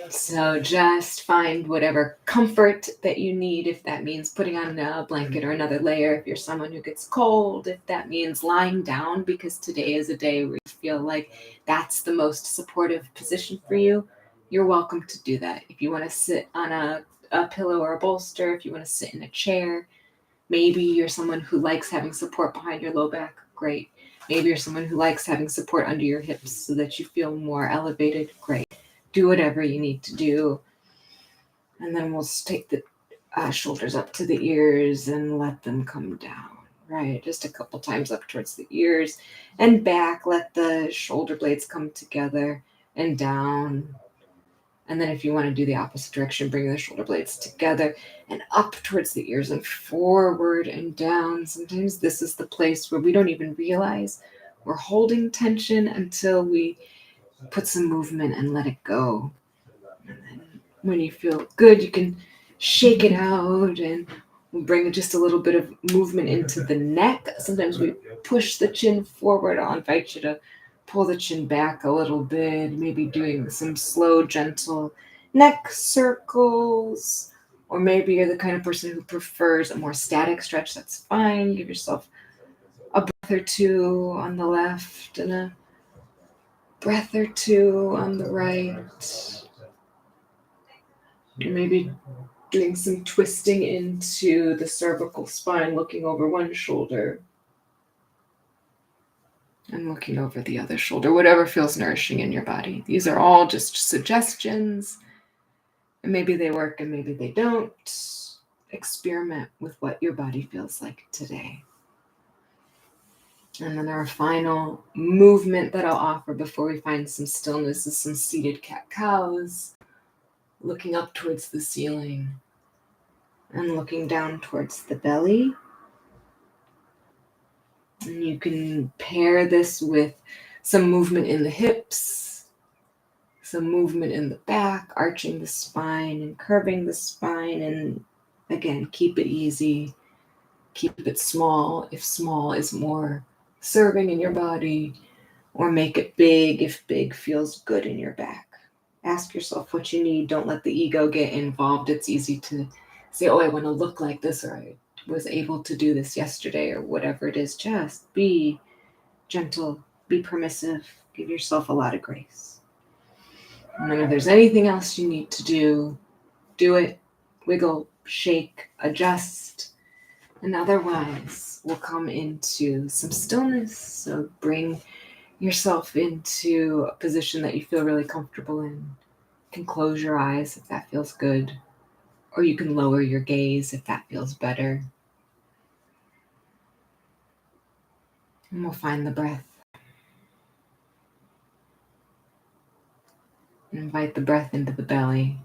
So just find whatever comfort that you need, if that means putting on a blanket or another layer, if you're someone who gets cold, if that means lying down, because today is a day where you feel like that's the most supportive position for you, you're welcome to do that. If you want to sit on a pillow or a bolster, if you want to sit in a chair, maybe you're someone who likes having support behind your low back, great. Maybe you're someone who likes having support under your hips so that you feel more elevated, great. Do whatever you need to do. And then we'll take the shoulders up to the ears and let them come down, right? Just a couple times up towards the ears and back. Let the shoulder blades come together and down. And then if you want to do the opposite direction, bring the shoulder blades together and up towards the ears and forward and down. Sometimes this is the place where we don't even realize we're holding tension until we put some movement and let it go. And then when you feel good, you can shake it out and we'll bring just a little bit of movement into the neck. Sometimes we push the chin forward. I'll invite you to pull the chin back a little bit, maybe doing some slow, gentle neck circles. Or maybe you're the kind of person who prefers a more static stretch. That's fine. Give yourself a breath or two on the left and a breath or two on the right. Maybe doing some twisting into the cervical spine, looking over one shoulder and looking over the other shoulder, whatever feels nourishing in your body. These are all just suggestions, and maybe they work and maybe they don't. Experiment with what your body feels like today. And then our final movement that I'll offer before we find some stillness is some seated cat-cows, looking up towards the ceiling and looking down towards the belly. And you can pair this with some movement in the hips, some movement in the back, arching the spine and curving the spine. And again, keep it easy, keep it small if small is more serving in your body, or make it big if big feels good in your back. Ask yourself what you need. Don't let the ego get involved. It's easy to say, oh, I want to look like this, or I was able to do this yesterday, or whatever it is. Just be gentle, be permissive, give yourself a lot of grace. And then if there's anything else you need to do, do it. Wiggle, shake, adjust. And otherwise, we'll come into some stillness. So bring yourself into a position that you feel really comfortable in. You can close your eyes if that feels good, or you can lower your gaze if that feels better. And we'll find the breath. Invite the breath into the belly.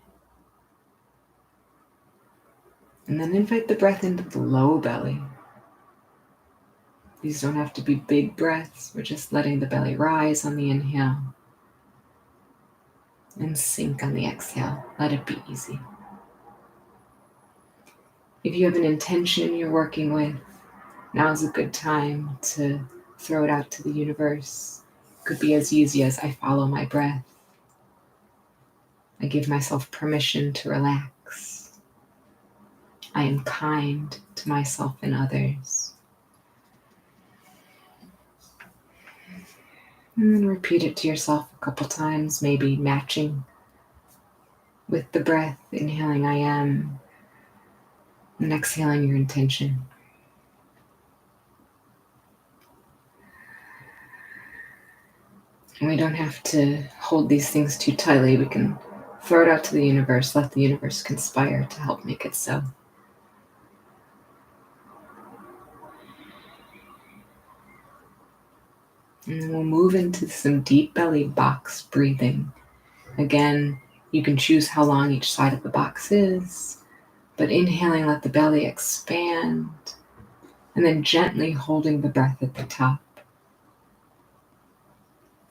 And then invite the breath into the low belly. These don't have to be big breaths. We're just letting the belly rise on the inhale and sink on the exhale. Let it be easy. If you have an intention you're working with, now's a good time to throw it out to the universe. It could be as easy as I follow my breath. I give myself permission to relax. I am kind to myself and others. And then repeat it to yourself a couple times, maybe matching with the breath, inhaling I am, and exhaling your intention. And we don't have to hold these things too tightly. We can throw it out to the universe, let the universe conspire to help make it so. And then we'll move into some deep belly box breathing. Again, you can choose how long each side of the box is, but inhaling, let the belly expand, and then gently holding the breath at the top.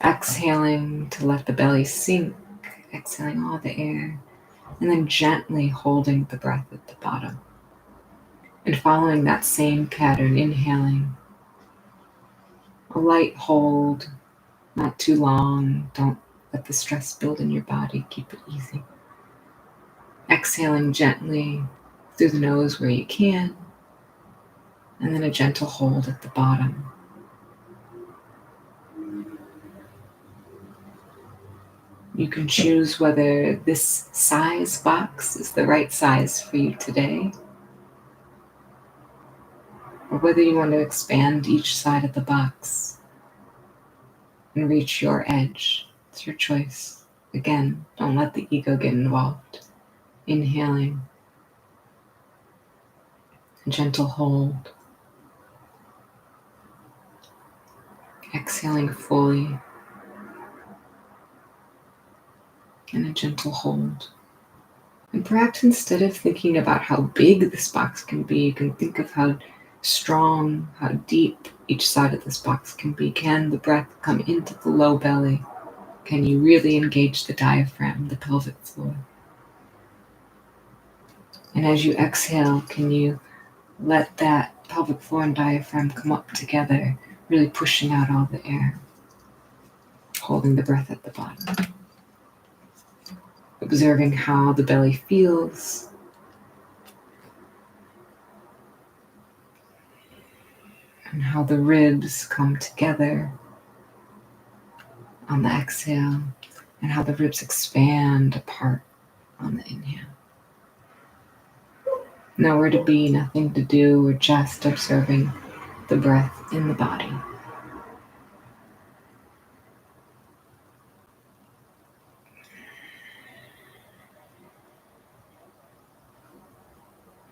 Exhaling to let the belly sink, exhaling all the air, and then gently holding the breath at the bottom. And following that same pattern, inhaling, a light hold, not too long. Don't let the stress build in your body. Keep it easy. Exhaling gently through the nose where you can, and then a gentle hold at the bottom. You can choose whether this size box is the right size for you today, or whether you want to expand each side of the box and reach your edge. It's your choice. Again, don't let the ego get involved. Inhaling, a gentle hold. Exhaling fully, and a gentle hold. And perhaps instead of thinking about how big this box can be, you can think of how strong, how deep each side of this box can be. Can the breath come into the low belly? Can you really engage the diaphragm, the pelvic floor? And as you exhale, can you let that pelvic floor and diaphragm come up together, really pushing out all the air, holding the breath at the bottom, observing how the belly feels, and how the ribs come together on the exhale, and how the ribs expand apart on the inhale. Nowhere to be, nothing to do, we're just observing the breath in the body.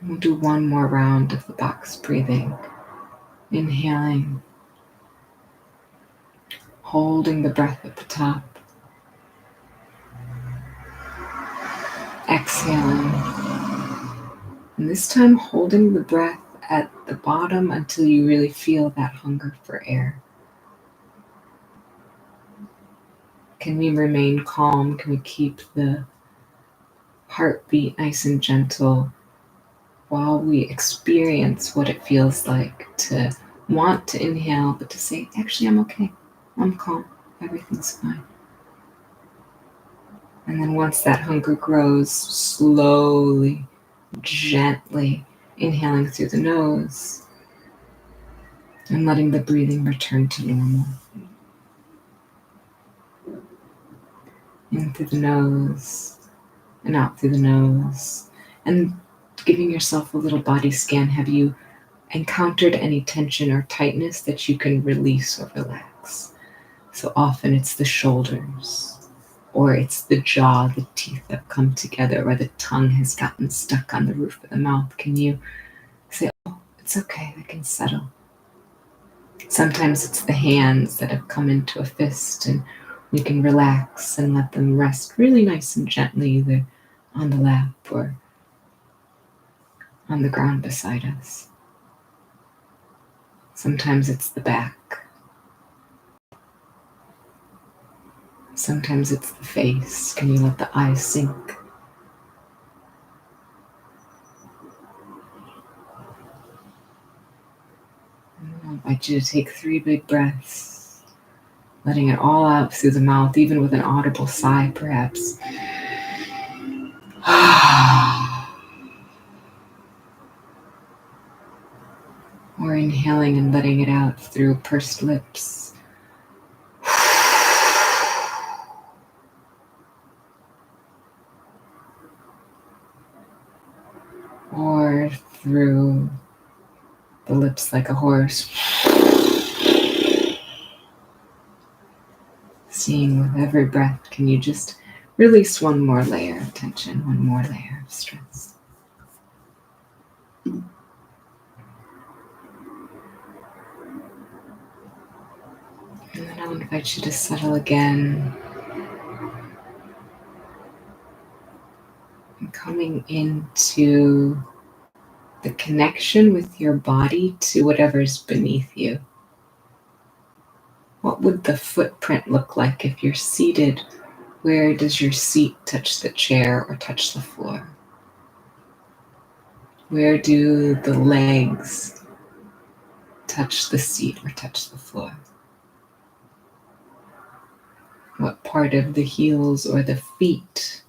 We'll do one more round of the box breathing. Inhaling, holding the breath at the top. Exhaling. And this time holding the breath at the bottom until you really feel that hunger for air. Can we remain calm? Can we keep the heartbeat nice and gentle while we experience what it feels like to want to inhale, but to say, actually, I'm okay. I'm calm. Everything's fine. And then once that hunger grows, slowly, gently inhaling through the nose and letting the breathing return to normal. In through the nose and out through the nose. And giving yourself a little body scan. Have you encountered any tension or tightness that you can release or relax? So often it's the shoulders, or it's the jaw, the teeth have come together, or the tongue has gotten stuck on the roof of the mouth. Can you say, oh, it's okay, I can settle? Sometimes it's the hands that have come into a fist, and we can relax and let them rest really nice and gently, either on the lap or on the ground beside us. Sometimes it's the back. Sometimes it's the face. Can you let the eyes sink? I invite you to take 3 big breaths, letting it all out through the mouth, even with an audible sigh, perhaps. Or inhaling and letting it out through pursed lips. Or through the lips like a horse. Seeing with every breath, can you just release one more layer of tension, one more layer of stress? And then I'll invite you to settle again. And coming into the connection with your body to whatever's beneath you. What would the footprint look like if you're seated? Where does your seat touch the chair or touch the floor? Where do the legs touch the seat or touch the floor? What part of the heels or the feet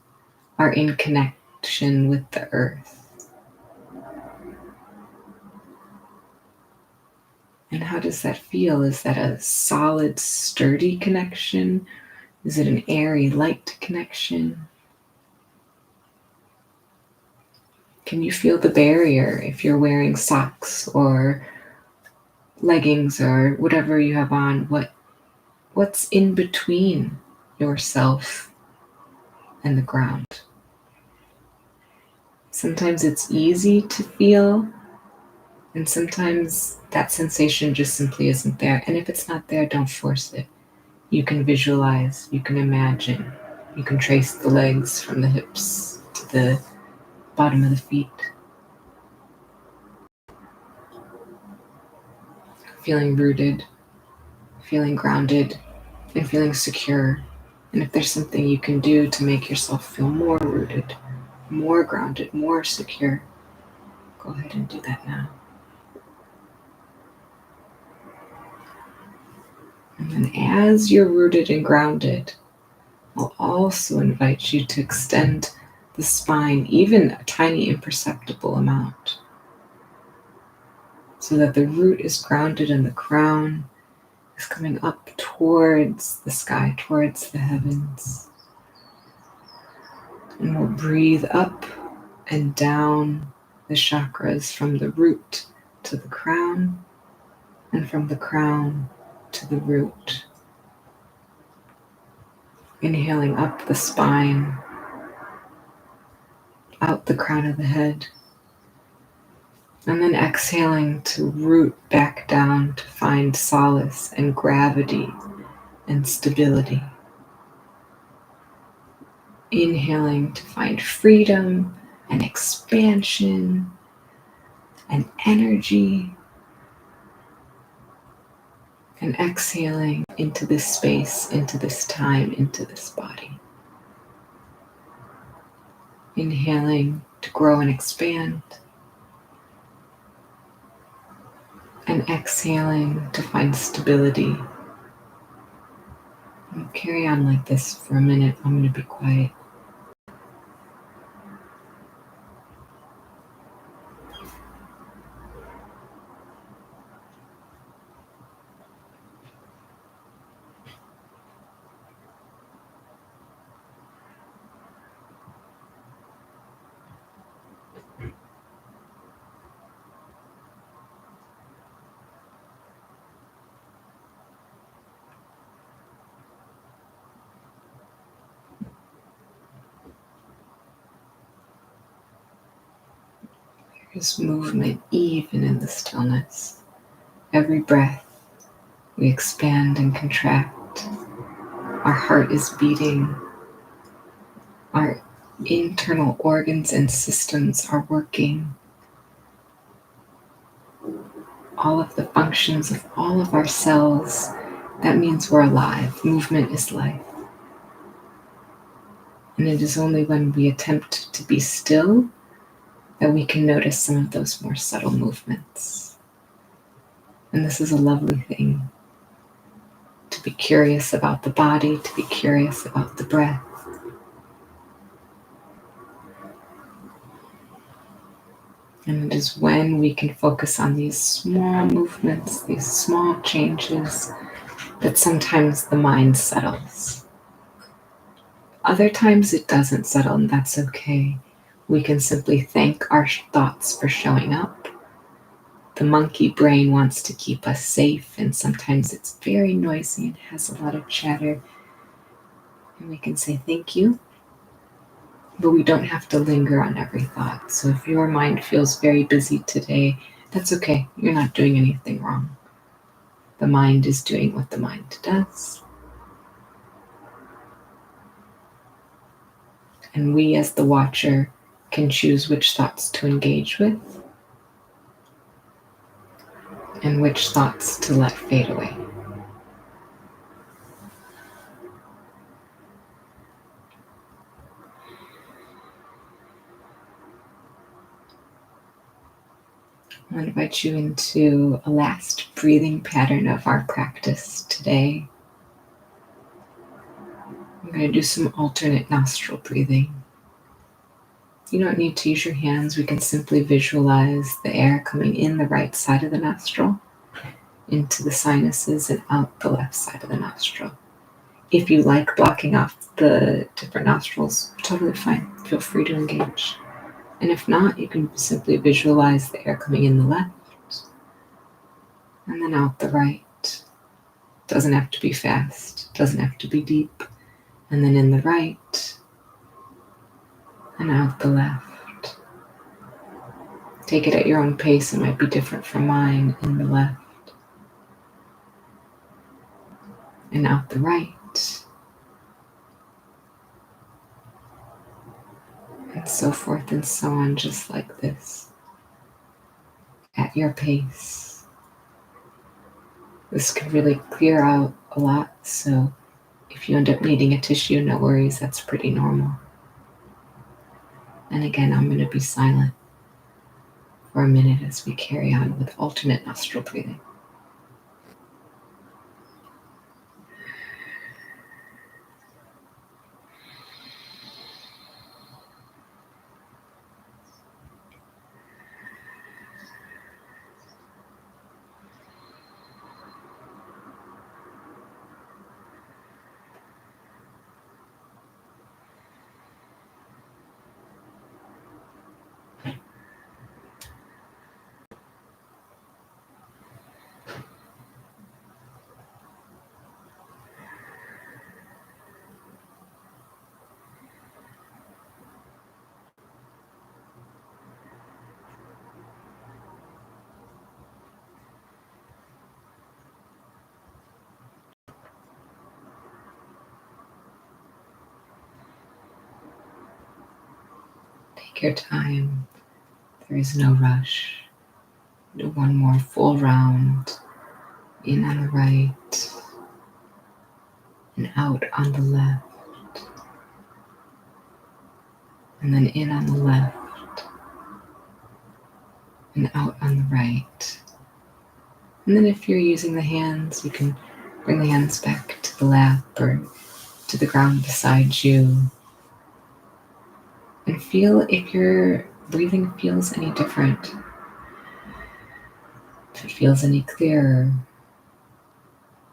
are in connect connection with the earth. And how does that feel? Is that a solid, sturdy connection? Is it an airy, light connection? Can you feel the barrier if you're wearing socks or leggings or whatever you have on? What's in between yourself and the ground? Sometimes it's easy to feel, and sometimes that sensation just simply isn't there. And if it's not there, don't force it. You can visualize, you can imagine, you can trace the legs from the hips to the bottom of the feet. Feeling rooted, feeling grounded, and feeling secure. And if there's something you can do to make yourself feel more rooted, more grounded, more secure, go ahead and do that now. And then as you're rooted and grounded, I'll also invite you to extend the spine even a tiny imperceptible amount, so that the root is grounded and the crown is coming up towards the sky, towards the heavens. And we'll breathe up and down the chakras from the root to the crown and from the crown to the root. Inhaling up the spine, out the crown of the head, and then exhaling to root back down to find solace and gravity and stability. Inhaling to find freedom and expansion and energy, and exhaling into this space, into this time, into this body. Inhaling to grow and expand, and exhaling to find stability. And carry on like this for a minute. I'm going to be quiet. There's movement even in the stillness. Every breath, we expand and contract. Our heart is beating. Our internal organs and systems are working. All of the functions of all of our cells, that means we're alive. Movement is life. And it is only when we attempt to be still that we can notice some of those more subtle movements. And this is a lovely thing, to be curious about the body, to be curious about the breath. And it is when we can focus on these small movements, these small changes, that sometimes the mind settles. Other times it doesn't settle, and that's okay. We can simply thank our thoughts for showing up. The monkey brain wants to keep us safe, and sometimes it's very noisy and has a lot of chatter. And we can say thank you, but we don't have to linger on every thought. So if your mind feels very busy today, that's okay. You're not doing anything wrong. The mind is doing what the mind does. And we, as the watcher, can choose which thoughts to engage with and which thoughts to let fade away. I invite you into a last breathing pattern of our practice today. I'm going to do some alternate nostril breathing. You don't need to use your hands. We can simply visualize the air coming in the right side of the nostril, into the sinuses, and out the left side of the nostril. If you like blocking off the different nostrils, totally fine. Feel free to engage. And if not, you can simply visualize the air coming in the left and then out the right. Doesn't have to be fast, doesn't have to be deep. And then in the right and out the left. Take it at your own pace. It might be different from mine. In the left and out the right. And so forth and so on, just like this. At your pace. This could really clear out a lot, so if you end up needing a tissue, no worries, that's pretty normal. And again, I'm going to be silent for a minute as we carry on with alternate nostril breathing. Take your time. There is no rush. Do one more full round. In on the right and out on the left. And then in on the left and out on the right. And then if you're using the hands, you can bring the hands back to the lap or to the ground beside you. And feel if your breathing feels any different. If it feels any clearer.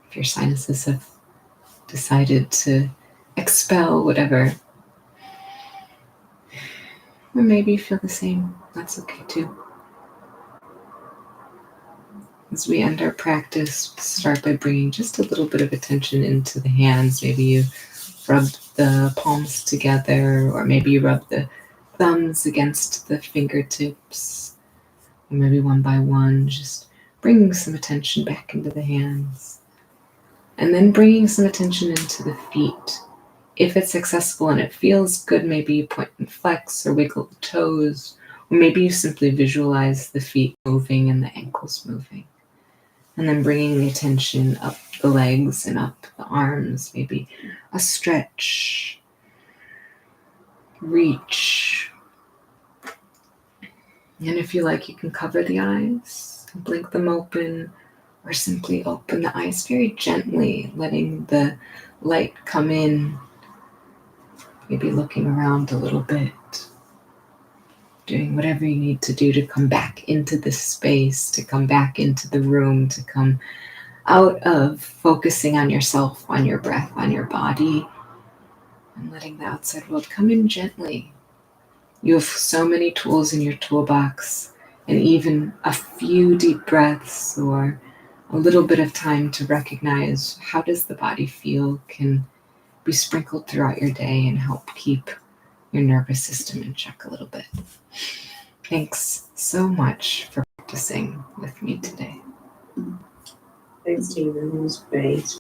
If your sinuses have decided to expel whatever. Or maybe you feel the same. That's okay too. As we end our practice, start by bringing just a little bit of attention into the hands. Maybe you rub the palms together, or maybe you rub the thumbs against the fingertips, or maybe one by one, just bringing some attention back into the hands. And then bringing some attention into the feet. If it's accessible and it feels good, maybe you point and flex or wiggle the toes, or maybe you simply visualize the feet moving and the ankles moving. And then bringing the attention up the legs and up the arms, maybe a stretch, reach. And if you like, you can cover the eyes, blink them open, or simply open the eyes very gently, letting the light come in, maybe looking around a little bit, doing whatever you need to do to come back into the space, to come back into the room, to come out of focusing on yourself, on your breath, on your body, and letting the outside world come in gently. You have so many tools in your toolbox, and even a few deep breaths or a little bit of time to recognize how does the body feel can be sprinkled throughout your day and help keep your nervous system in check a little bit. Thanks so much for practicing with me today. Thanks, Stephen. It was great.